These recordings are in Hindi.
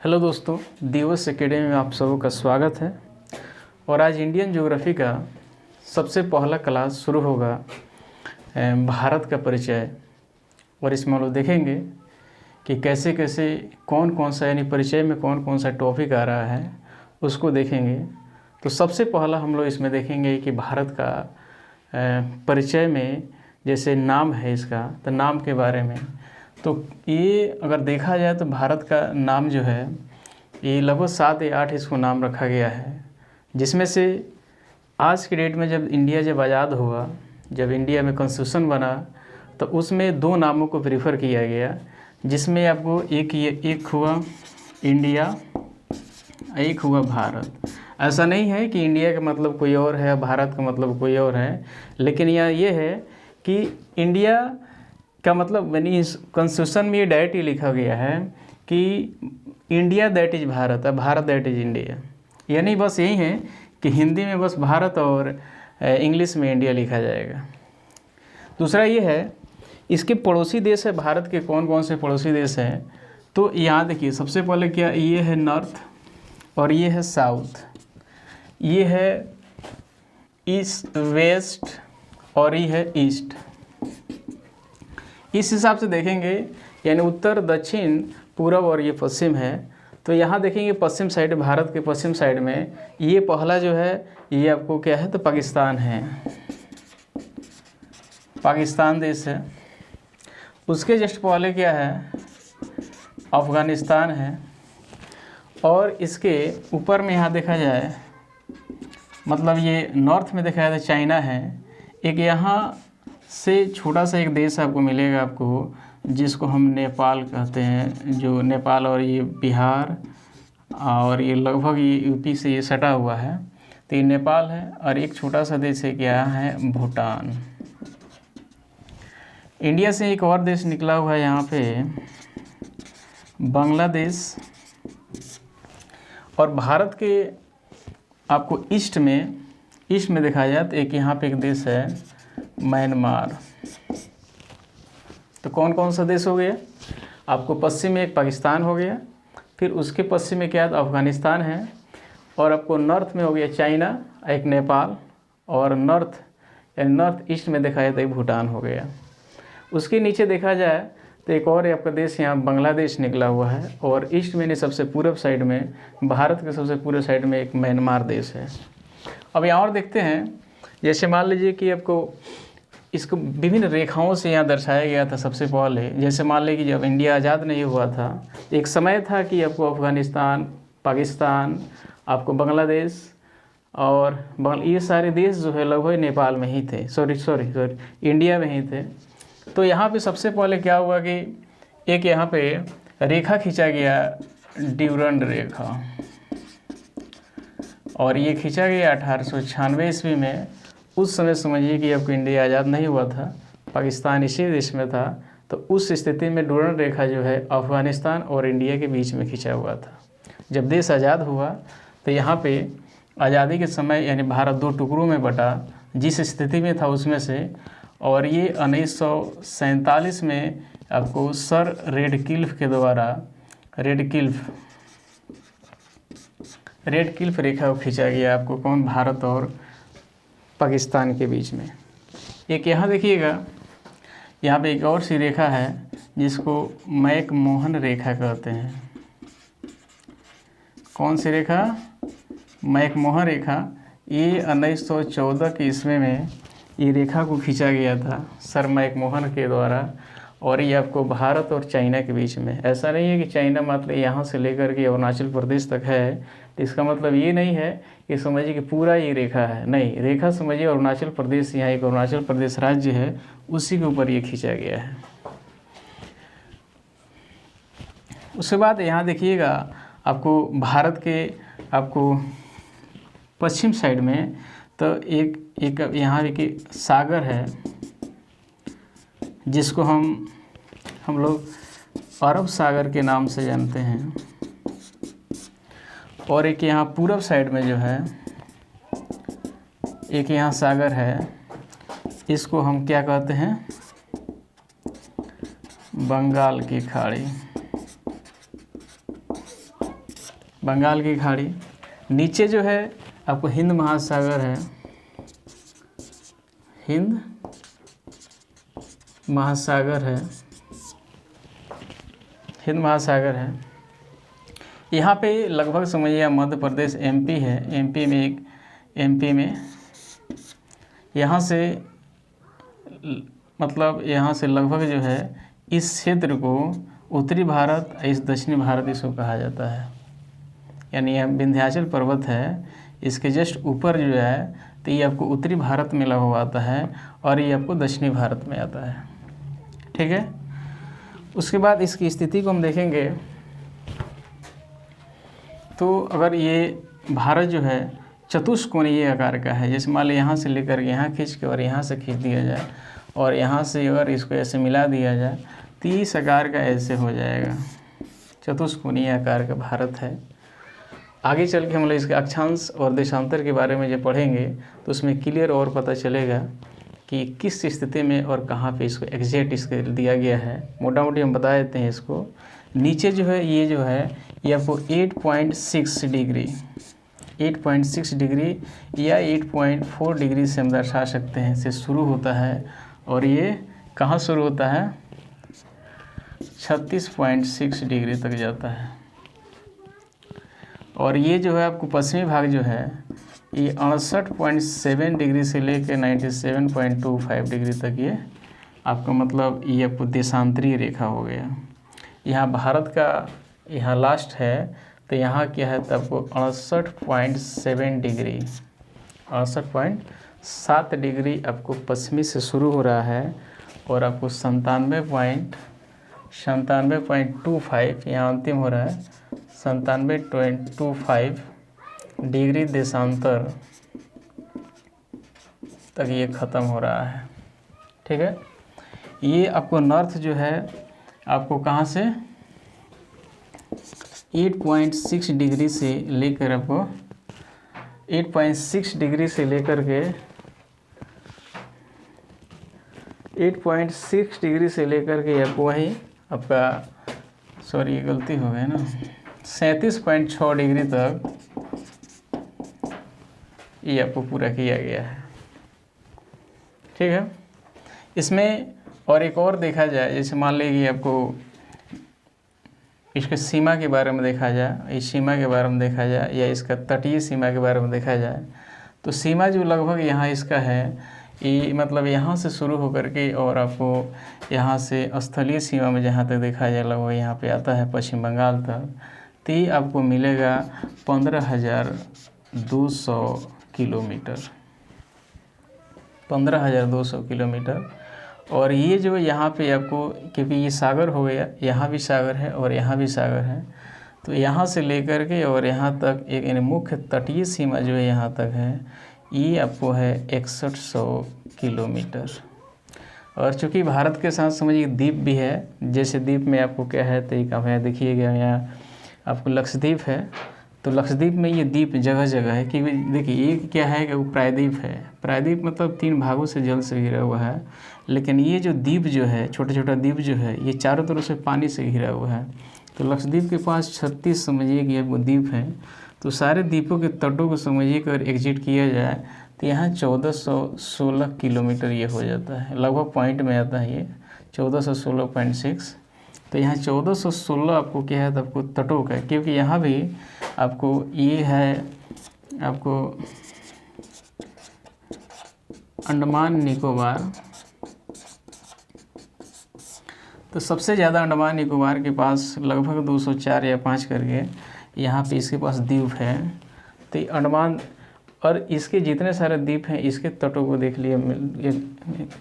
हेलो दोस्तों, दिवस एकेडमी में आप सबों का स्वागत है। और आज इंडियन ज्योग्राफी का सबसे पहला क्लास शुरू होगा भारत का परिचय। और इसमें हम लोग देखेंगे कि कैसे कैसे कौन कौन सा यानी परिचय में कौन कौन सा टॉपिक आ रहा है उसको देखेंगे। तो सबसे पहला हम लोग इसमें देखेंगे कि भारत का परिचय में जैसे नाम है इसका, तो नाम के बारे में। तो ये अगर देखा जाए तो भारत का नाम जो है ये लगभग 7 या 8 इसको नाम रखा गया है, जिसमें से आज के डेट में जब इंडिया आज़ाद हुआ, जब इंडिया में कॉन्स्टिट्यूशन बना, तो उसमें 2 नामों को प्रीफर किया गया, जिसमें आपको एक हुआ इंडिया, एक हुआ भारत। ऐसा नहीं है कि इंडिया का मतलब कोई और है, भारत का मतलब कोई और है, लेकिन यह ये है कि इंडिया का मतलब यानी कॉन्स्टिट्यूशन में ये डायरेक्ट ही लिखा गया है कि India that is Bharat, Bharat that is India. यानी बस यही है कि हिंदी में बस भारत और इंग्लिश में इंडिया लिखा जाएगा। दूसरा ये है, इसके पड़ोसी देश है भारत के कौन कौन से पड़ोसी देश हैं। तो यहाँ देखिए, सबसे पहले क्या, ये है नॉर्थ और ये है साउथ, ये है ईस्ट वेस्ट और ये है ईस्ट। इस हिसाब से देखेंगे यानी उत्तर दक्षिण पूरब और ये पश्चिम है। तो यहाँ देखेंगे पश्चिम साइड, भारत के पश्चिम साइड में ये पहला जो है ये आपको क्या है, तो पाकिस्तान है, पाकिस्तान देश है। उसके जस्ट पहले क्या है, अफ़गानिस्तान है। और इसके ऊपर में यहाँ देखा जाए, मतलब ये नॉर्थ में देखा जाए तो चाइना है। एक यहाँ से छोटा सा एक देश आपको मिलेगा आपको, जिसको हम नेपाल कहते हैं, जो नेपाल और ये बिहार और ये लगभग ये यूपी से ये सटा हुआ है, तो ये नेपाल है। और एक छोटा सा देश है, क्या है, भूटान। इंडिया से एक और देश निकला हुआ है यहाँ पे, बांग्लादेश। और भारत के आपको ईस्ट में देखा जाए तो एक यहाँ पे एक देश है म्यांमार। तो कौन कौन सा देश हो गया आपको, पश्चिम में एक पाकिस्तान हो गया, फिर उसके पश्चिम में क्या है, तो अफ़गानिस्तान है। और आपको नॉर्थ में हो गया चाइना, एक नेपाल, और नॉर्थ ईस्ट में देखा जाए तो एक भूटान हो गया। उसके नीचे देखा जाए तो एक और आपका देश यहाँ बांग्लादेश निकला हुआ है। और ईस्ट में सबसे पूर्व साइड में, भारत के सबसे पूर्व साइड में एक म्यांमार देश है। अब यहाँ और देखते हैं, जैसे मान लीजिए कि आपको इसको विभिन्न रेखाओं से यहाँ दर्शाया गया था। सबसे पहले जैसे मान लीजिए कि जब इंडिया आज़ाद नहीं हुआ था, एक समय था कि आपको अफ़गानिस्तान, पाकिस्तान, आपको बांग्लादेश और ये सारे देश जो है लगभग नेपाल में ही थे, सॉरी इंडिया में ही थे। तो यहाँ पे सबसे पहले क्या हुआ कि एक यहाँ पे रेखा खींचा गया, ड्यूरंड रेखा, और ये खींचा गया 1896 ईस्वी में। उस समय समझिए कि आपको इंडिया आज़ाद नहीं हुआ था, पाकिस्तान इसी देश में था। तो उस स्थिति में ड्यूरंड रेखा जो है अफ़गानिस्तान और इंडिया के बीच में खींचा हुआ था। जब देश आज़ाद हुआ तो यहाँ पे आज़ादी के समय यानी भारत 2 टुकड़ों में बटा, जिस स्थिति में था उसमें से। और ये 1947 में आपको सर रेडक्लिफ के द्वारा रेडक्लिफ रेखा को खींचा गया आपको, कौन, भारत और पाकिस्तान के बीच में। एक यहाँ देखिएगा, यहाँ पे एक और सी रेखा है जिसको मैकमोहन रेखा कहते हैं। कौन सी रेखा, मैकमोहन रेखा। ये 1914 के ईस्वी में ये रेखा को खींचा गया था सर मैकमोहन के द्वारा। और ये आपको भारत और चाइना के बीच में। ऐसा नहीं है कि चाइना मतलब यहाँ से लेकर के अरुणाचल प्रदेश तक है, तो इसका मतलब ये नहीं है कि समझिए कि पूरा ये रेखा है, नहीं, रेखा समझिए अरुणाचल प्रदेश, यहाँ एक अरुणाचल प्रदेश राज्य है, उसी के ऊपर ये खींचा गया है। उसके बाद यहाँ देखिएगा आपको भारत के आपको पश्चिम साइड में तो एक यहाँ एक सागर है, जिसको हम लोग अरब सागर के नाम से जानते हैं। और एक यहाँ पूरब साइड में जो है एक यहाँ सागर है, इसको हम क्या कहते हैं, बंगाल की खाड़ी। बंगाल की खाड़ी। नीचे जो है आपको हिंद महासागर है, हिंद महासागर है, हिंद महासागर है। यहाँ पे लगभग समझिए मध्य प्रदेश एमपी है, एमपी में यहाँ से मतलब यहाँ से लगभग जो है इस क्षेत्र को उत्तरी भारत, इस दक्षिणी भारत इसको कहा जाता है। यानी यह विंध्याचल पर्वत है, इसके जस्ट ऊपर जो है तो ये आपको उत्तरी भारत में लगा हुआ आता है और ये आपको दक्षिणी भारत में आता है। ठीक है, उसके बाद इसकी स्थिति को हम देखेंगे तो अगर ये भारत जो है चतुष्कोणीय आकार का है, जैसे मान लो यहाँ से लेकर के यहाँ खींच के और यहाँ से खींच दिया जाए और यहाँ से अगर इसको ऐसे मिला दिया जाए तो इस आकार का ऐसे हो जाएगा, चतुष्कोणीय आकार का भारत है। आगे चल के हम लोग इसके अक्षांश और देशांतर के बारे में जब पढ़ेंगे तो उसमें क्लियर और पता चलेगा कि किस स्थिति में और कहाँ पे इसको एग्जैक्ट इसके दिया गया है। मोटा मोटी हम बता देते हैं इसको। नीचे जो है ये आपको 8.6 डिग्री 8.6 डिग्री या 8.4 डिग्री से हम दर्शा सकते हैं, से शुरू होता है और ये कहाँ शुरू होता है, 36.6 डिग्री तक जाता है। और ये जो है आपको पश्चिमी भाग जो है ये 68.7 डिग्री से लेकर 97.25 डिग्री तक ये आपका मतलब ये आपको देशांतरीय रेखा हो गया। यहाँ भारत का यहाँ लास्ट है तो यहाँ क्या है तो आपको 68.7 डिग्री 68.7 डिग्री आपको पश्चिमी से शुरू हो रहा है और आपको 97.25 यहाँ अंतिम हो रहा है, 97.25 डिग्री देशांतर तक ये ख़त्म हो रहा है। ठीक है, ये आपको नॉर्थ जो है आपको कहाँ से 8.6 डिग्री से लेकर आपको 8.6 डिग्री से लेकर के 8.6 डिग्री से लेकर के आपको वही आपका सॉरी ये गलती हो गई ना 37.6 डिग्री तक ये आपको पूरा किया गया है। ठीक है, इसमें और एक और देखा जाए, जैसे मान लीजिए आपको इसके सीमा के बारे में देखा जाए, इस सीमा के बारे में देखा जाए या इसका तटीय सीमा के बारे में देखा जाए तो सीमा जो लगभग यहाँ इसका है ये मतलब यहाँ से शुरू होकर के और आपको यहाँ से स्थलीय सीमा में जहाँ तक देखा जाए लगभग यहाँ पे आता है पश्चिम बंगाल तक, तो ये आपको मिलेगा 15,200 किलोमीटर 15,200 किलोमीटर। और ये जो यहाँ पे आपको क्योंकि ये सागर हो गया, यहाँ भी सागर है और यहाँ भी सागर है, तो यहाँ से लेकर के और यहाँ तक एक यानी मुख्य तटीय सीमा जो है यहाँ तक है ये आपको है 6100 किलोमीटर। और चूँकि भारत के साथ समझिए द्वीप भी है, जैसे द्वीप में आपको क्या है तो एक आप यहाँ देखिएगा यहाँ आपको लक्षद्वीप है, तो लक्षद्वीप में ये द्वीप जगह जगह है कि देखिए एक क्या है कि वो प्रायद्वीप है, प्रायद्वीप मतलब 3 भागों से जल से घिरा हुआ है, लेकिन ये जो द्वीप जो है छोटा छोटा द्वीप जो है ये चारों तरफ से पानी से घिरा हुआ है। तो लक्षद्वीप के पास 36 समझिए कि वो द्वीप है, तो सारे द्वीपों के तटों को समझिए अगर एग्जिट किया जाए तो यहाँ 1416 किलोमीटर ये हो जाता है, लगभग पॉइंट में आता है ये 1416.6। तो यहाँ 1416 आपको क्या है तो आपको तटों का, क्योंकि यहाँ भी आपको ये है आपको अंडमान निकोबार, तो सबसे ज़्यादा अंडमान निकोबार के पास लगभग 204 या 5 करके यहाँ पे इसके पास द्वीप है। तो अंडमान और इसके जितने सारे द्वीप हैं इसके तटों को देख लिए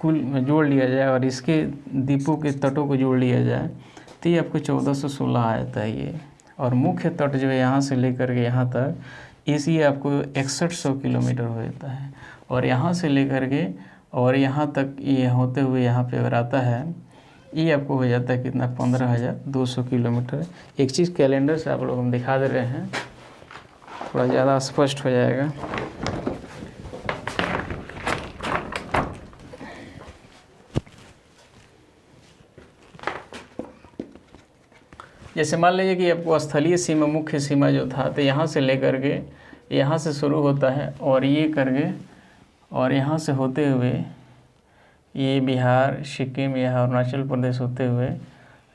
कुल जोड़ लिया जाए और इसके द्वीपों के तटों को जोड़ लिया जाए तो ये आपको 1416 आ जाता है ये। और मुख्य तट जो है यहाँ से लेकर के यहाँ तक इसी आपको 6100 किलोमीटर हो जाता है। और यहाँ से लेकर के और यहाँ तक ये होते हुए यहाँ पे अगर आता है ये आपको हो जाता है कितना 15,200 किलोमीटर। एक चीज़ कैलेंडर से आप लोग हम दिखा दे रहे हैं, थोड़ा ज़्यादा स्पष्ट हो जाएगा। जैसे मान लीजिए कि आपको स्थलीय सीमा, मुख्य सीमा जो था, तो यहाँ से लेकर के यहाँ से शुरू होता है और ये करके और यहाँ से होते हुए ये बिहार, सिक्किम, यहाँ अरुणाचल प्रदेश होते हुए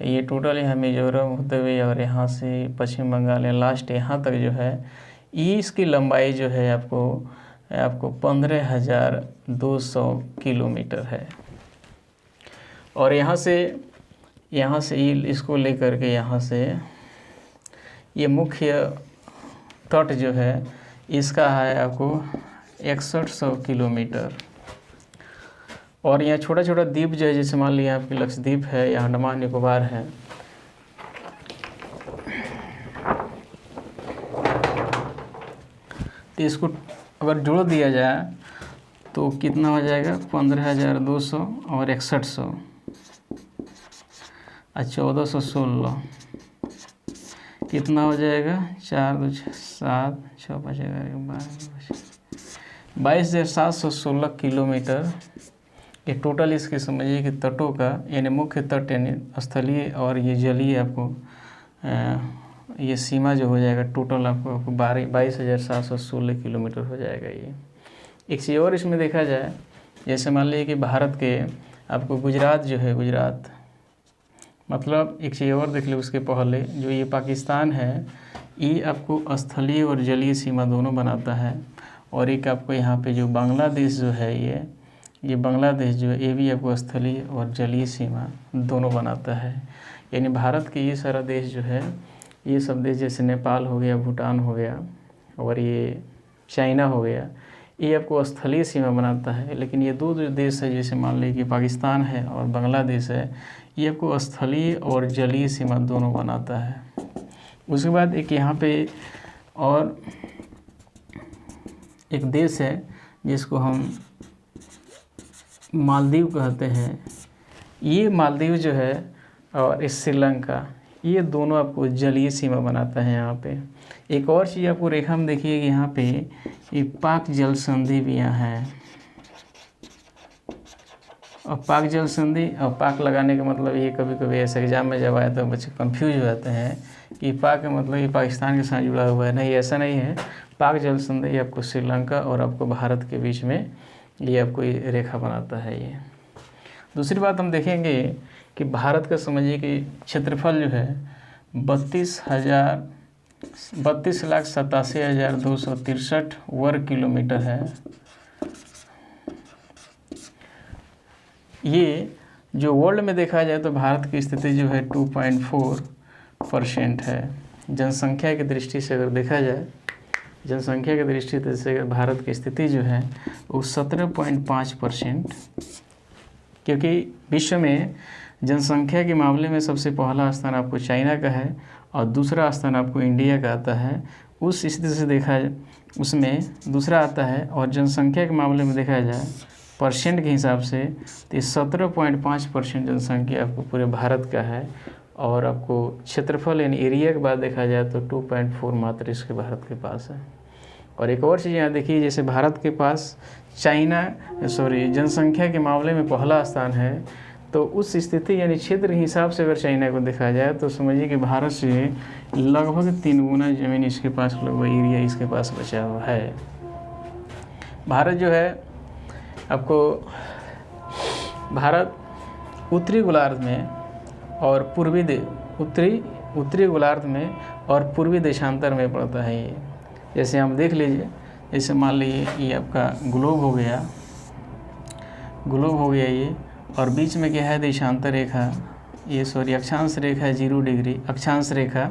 ये टोटल यहाँ मिजोरम होते हुए और यहाँ से पश्चिम बंगाल या लास्ट यहाँ तक जो है, ये इसकी लंबाई जो है आपको 15,200 किलोमीटर है। और यहाँ से इसको लेकर के यहाँ से ये मुख्य तट जो है इसका है आपको 6100 किलोमीटर। और यहाँ छोटा छोटा द्वीप जो है, जैसे मान लिया आपकी लक्षद्वीप है या अंडमान निकोबार है, तो इसको अगर जोड़ दिया जाए तो कितना हो जाएगा 15,200 और 6100 और 1416 कितना हो जाएगा 4 2 7 6 5 22,716 किलोमीटर। ये टोटल इसके समझिए कि तटों का, यानी मुख्य तट यानी स्थलीय और ये जलीय आपको ये सीमा जो हो जाएगा टोटल आपको 22,716 किलोमीटर हो जाएगा। ये एक चीज़ और इसमें देखा जाए, जैसे मान लीजिए कि भारत के आपको गुजरात जो है, गुजरात मतलब एक चीज़ और देख लो उसके पहले, जो ये पाकिस्तान है ये आपको स्थलीय और जलीय सीमा दोनों बनाता है। और एक आपको यहाँ पे जो बांग्लादेश जो है ये बांग्लादेश जो है ये भी आपको स्थलीय और जलीय सीमा दोनों बनाता है। यानी भारत के ये सारा देश जो है, ये सब देश जैसे नेपाल हो गया, भूटान हो गया और ये चाइना हो गया, ये आपको स्थलीय सीमा बनाता है। लेकिन ये दो जो देश है, जैसे मान लीजिए कि पाकिस्तान है और बांग्लादेश है, ये आपको स्थलीय और जलीय सीमा दोनों बनाता है। उसके बाद एक यहाँ पे और एक देश है जिसको हम मालदीव कहते हैं। ये मालदीव जो है और इस श्रीलंका, ये दोनों आपको जलीय सीमा बनाता है। यहाँ पे एक और चीज़ आपको रेखा में देखिए कि यहाँ पे ये पाक जल संधि भी यहाँ है। और पाक जल संधि और पाक लगाने का मतलब ये कभी कभी ऐसे एग्जाम में जब आए तो बच्चे कंफ्यूज हो जाते हैं कि पाक का मतलब ये पाकिस्तान के साथ जुड़ा हुआ है। नहीं, ऐसा नहीं है। पाक जल संधि आपको श्रीलंका और आपको भारत के बीच में ये आपको ये रेखा बनाता है। ये दूसरी बात हम देखेंगे कि भारत का समझिए कि क्षेत्रफल जो है 32,87,263 वर्ग किलोमीटर है। ये जो वर्ल्ड में देखा जाए तो भारत की स्थिति जो है 2.4% है। जनसंख्या की दृष्टि से अगर देखा जाए, जनसंख्या की दृष्टि से भारत की स्थिति जो है वो 17.5%, क्योंकि विश्व में जनसंख्या के मामले में सबसे पहला स्थान आपको चाइना का है और दूसरा स्थान आपको इंडिया का आता है। उस स्थिति से देखा जाए उसमें दूसरा आता है। और जनसंख्या के मामले में देखा जाए परसेंट के हिसाब से तो 17.5% जनसंख्या आपको पूरे भारत का है। और आपको क्षेत्रफल यानी एरिया के बाद देखा जाए तो 2.4 मात्र इसके भारत के पास है। और एक और चीज़ यहाँ देखिए, जैसे भारत के पास जनसंख्या के मामले में पहला स्थान है, तो उस स्थिति यानी क्षेत्र के हिसाब से अगर चाइना को देखा जाए तो समझिए कि भारत से लगभग 3 गुना ज़मीन इसके पास, लगभग एरिया इसके पास बचा हुआ है। भारत जो है आपको भारत उत्तरी गोलार्ध में और उत्तरी गोलार्ध में और पूर्वी देशांतर में पड़ता है। ये जैसे हम देख लीजिए, जैसे मान लीजिए ये आपका ग्लोब हो गया ये, और बीच में क्या है देशांतर रेखा, ये अक्षांश रेखा है 0 डिग्री अक्षांश रेखा।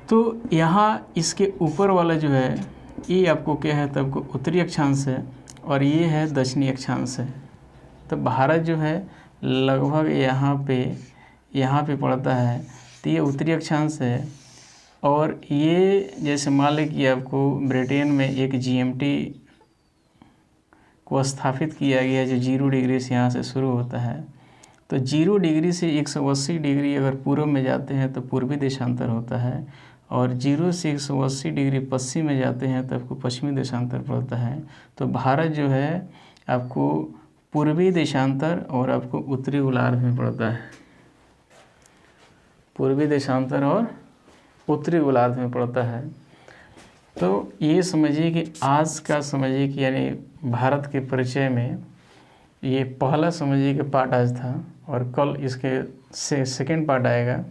तो यहाँ इसके ऊपर वाला जो है ये आपको क्या है, तब को उत्तरी अक्षांश है और ये है दक्षिणी अक्षांश है। तो भारत जो है लगभग यहाँ पे पड़ता है, तो ये उत्तरी अक्षांश है। और ये जैसे मान लें कि आपको ब्रिटेन में एक GMT को स्थापित किया गया जो 0 डिग्री से यहाँ से शुरू होता है। तो 0 डिग्री से 180 डिग्री अगर पूर्व में जाते हैं तो पूर्वी देशांतर होता है, और 0 से 180 डिग्री पश्चिम में जाते हैं तो आपको पश्चिमी देशांतर पड़ता है। तो भारत जो है आपको पूर्वी देशांतर और आपको उत्तरी गोलार्ध में पड़ता है। पूर्वी देशांतर और उत्तरी गोलार्ध में पड़ता है। तो ये समझिए कि आज का समझिए कि यानी भारत के परिचय में ये पहला समझिए कि पार्ट आज था, और कल इसके सेकंड पार्ट आएगा।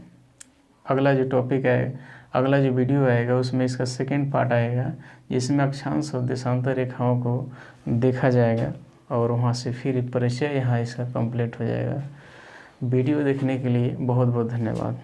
अगला जो टॉपिक है, अगला जो वीडियो आएगा उसमें इसका सेकंड पार्ट आएगा, जिसमें अक्षांश और देशांतर रेखाओं को देखा जाएगा और वहाँ से फिर परिचय यहाँ इसका कंप्लीट हो जाएगा। वीडियो देखने के लिए बहुत बहुत धन्यवाद।